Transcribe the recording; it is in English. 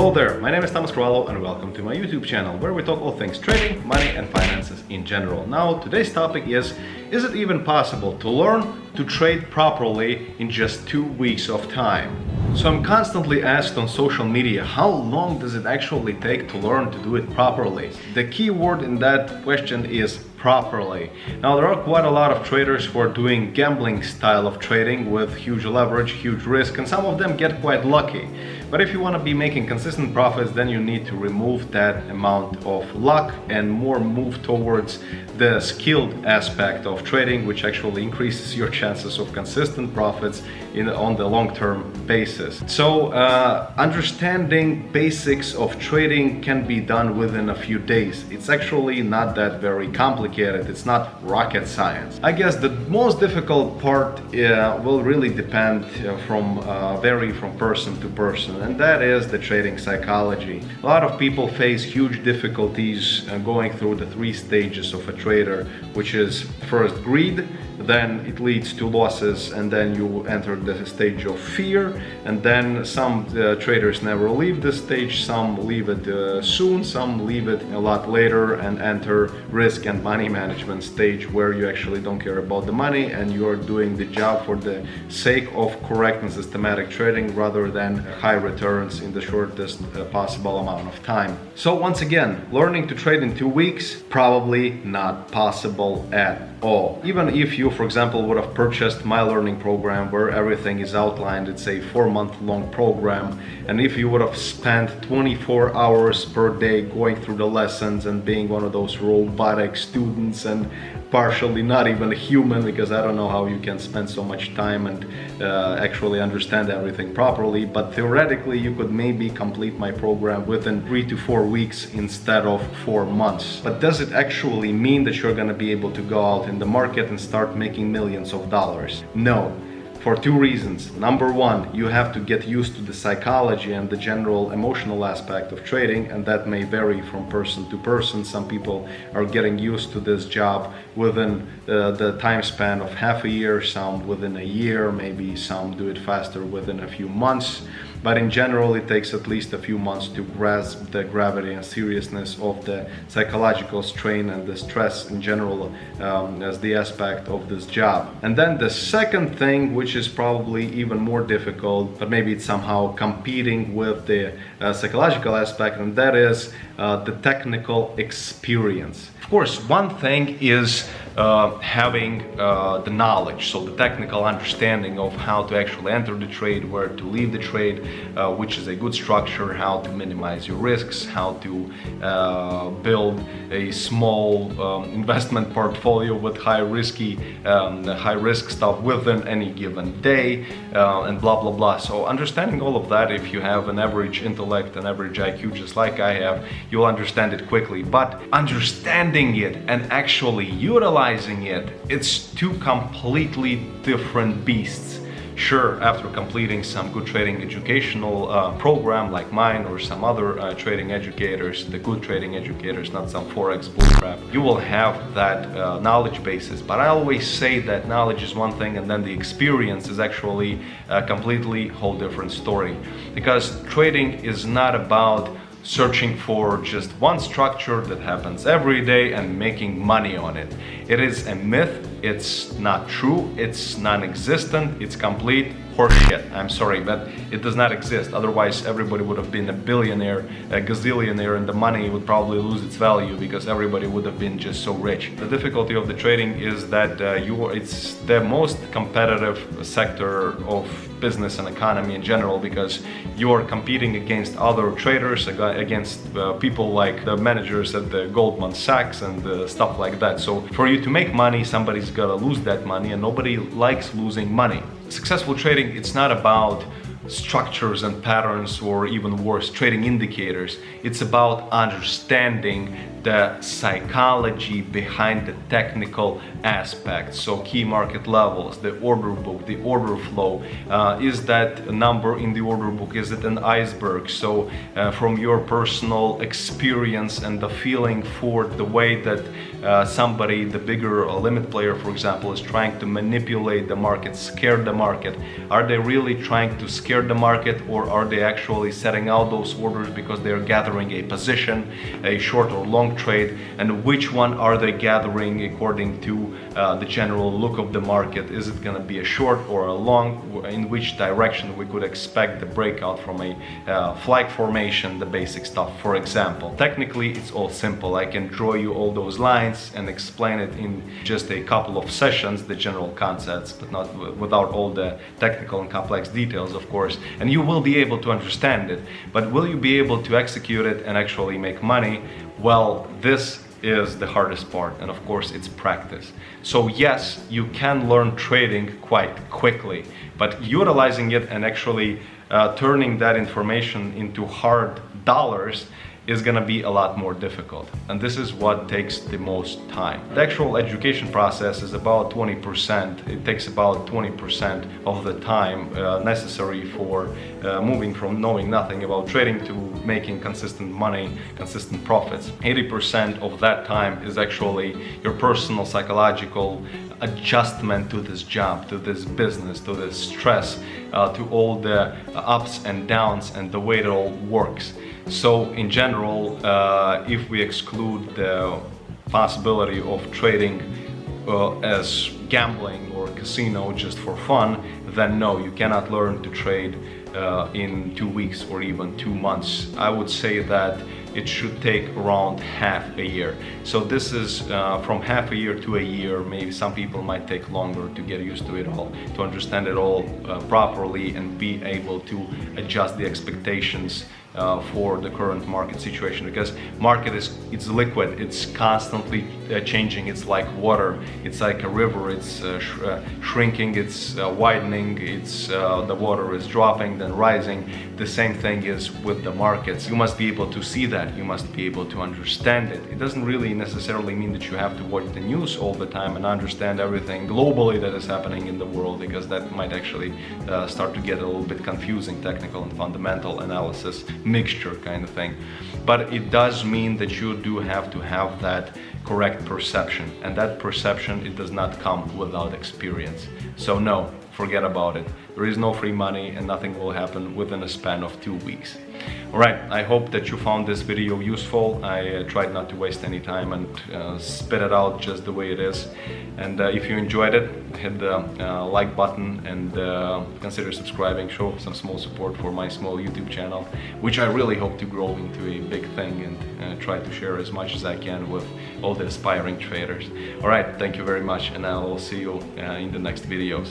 Hello there, my name is Kralow and welcome to my YouTube channel where we talk all things trading, money and finances in general. Now today's topic is it even possible to learn to trade properly in just 2 weeks of time? So I'm constantly asked on social media, how long does it actually take to learn to do it properly? The key word in that question is properly. Now there are quite a lot of traders who are doing gambling style of trading with huge leverage, huge risk, and some of them get quite lucky. But if you want to be making consistent profits, then you need to remove that amount of luck and more move towards the skilled aspect of trading, which actually increases your chances of consistent profits on the long-term basis. So understanding basics of trading can be done within a few days. It's actually not that very complicated. It's not rocket science. I guess the most difficult part will really depend vary from person to person, and that is the trading psychology. A lot of people face huge difficulties going through the 3 stages of a trader, which is first greed, then it leads to losses, and then you enter the stage of fear, and then some traders never leave this stage, some leave it soon, some leave it a lot later and enter risk and money management stage, where you actually don't care about the money and you are doing the job for the sake of correct and systematic trading rather than high returns in the shortest possible amount of time. So once again, learning to trade in 2 weeks, probably not possible at all. Even if you, for example, would have purchased my learning program where everything is outlined, it's a 4-month-long program, and if you would have spent 24 hours per day going through the lessons and being one of those robotic students and partially not even human, because I don't know how you can spend so much time and actually understand everything properly, but theoretically you could maybe complete my program within 3 to 4 weeks instead of 4 months. But does it actually mean that you're going to be able to go out in the market and start making millions of dollars? No. For 2 reasons. Number 1, you have to get used to the psychology and the general emotional aspect of trading, and that may vary from person to person. Some people are getting used to this job within the time span of half a year, some within a year, maybe some do it faster within a few months. But in general, it takes at least a few months to grasp the gravity and seriousness of the psychological strain and the stress in general as the aspect of this job. And then the second thing, which is probably even more difficult, but maybe it's somehow competing with the psychological aspect, and that is the technical experience. Of course, one thing is having the knowledge, so the technical understanding of how to actually enter the trade, where to leave the trade, which is a good structure, how to minimize your risks, how to build a small investment portfolio with high risk stuff within any given day, and blah blah blah. So understanding all of that, if you have an average intellect, an average IQ just like I have, you'll understand it quickly. But understanding it and actually utilizing it, it's 2 completely different beasts. Sure, after completing some good trading educational program like mine or some other trading educators, the good trading educators, not some Forex bullcrap, you will have that knowledge basis. But I always say that knowledge is one thing and then the experience is actually a completely whole different story. Because trading is not about searching for just one structure that happens every day and making money on it. It is a myth, it's not true, it's non-existent, it's complete horseshit. I'm sorry, but it does not exist. Otherwise, everybody would have been a billionaire, a gazillionaire, and the money would probably lose its value because everybody would have been just so rich. The difficulty of the trading is that it's the most competitive sector of business and economy in general, because you are competing against other traders, against people like the managers at the Goldman Sachs and stuff like that. So for you to make money, somebody's gotta lose that money, and nobody likes losing money. Successful trading, it's not about structures and patterns or even worse, trading indicators. It's about understanding the psychology behind the technical aspects. So key market levels, the order book, the order flow. Is that number in the order book, is it an iceberg? So from your personal experience and the feeling for the way that somebody, the bigger limit player, for example, is trying to manipulate the market, scare the market. Are they really trying to scare the market, or are they actually setting out those orders because they are gathering a position, a short or long trade? And which one are they gathering according to the general look of the market? Is it going to be a short or a long? In which direction we could expect the breakout from a flag formation, the basic stuff, for example. Technically, it's all simple. I can draw you all those lines and explain it in just a couple of sessions, the general concepts, but not without all the technical and complex details, of course, and you will be able to understand it. But will you be able to execute it and actually make money? Well, this is the hardest part, and of course it's practice. So yes, you can learn trading quite quickly, but utilizing it and actually turning that information into hard dollars is going to be a lot more difficult, and this is what takes the most time. The actual education process is about 20%. It takes about 20% of the time necessary for moving from knowing nothing about trading to making consistent money, consistent profits. 80% of that time is actually your personal psychological adjustment to this job, to this business, to this stress, to all the ups and downs and the way it all works. So in general, if we exclude the possibility of trading as gambling or casino just for fun, then no, you cannot learn to trade in 2 weeks or even 2 months. I would say that it should take around half a year. So this is from half a year to a year. Maybe some people might take longer to get used to it all, to understand it all properly and be able to adjust the expectations for the current market situation, because market it's liquid, it's constantly changing. It's like water, it's like a river, it's shrinking, it's widening, it's the water is dropping then rising. The same thing is with the markets. You must be able to see that, you must be able to understand it. It doesn't really necessarily mean that you have to watch the news all the time and understand everything globally that is happening in the world, because that might actually start to get a little bit confusing, technical and fundamental analysis mixture kind of thing. But it does mean that you do have to have that correct perception, and that perception, it does not come without experience. So no, forget about it. There is no free money, and nothing will happen within a span of 2 weeks. Alright, I hope that you found this video useful. I tried not to waste any time and spit it out just the way it is. And if you enjoyed it, hit the like button and consider subscribing. Show some small support for my small YouTube channel, which I really hope to grow into a big thing, and try to share as much as I can with all the aspiring traders. Alright, thank you very much, and I will see you in the next videos.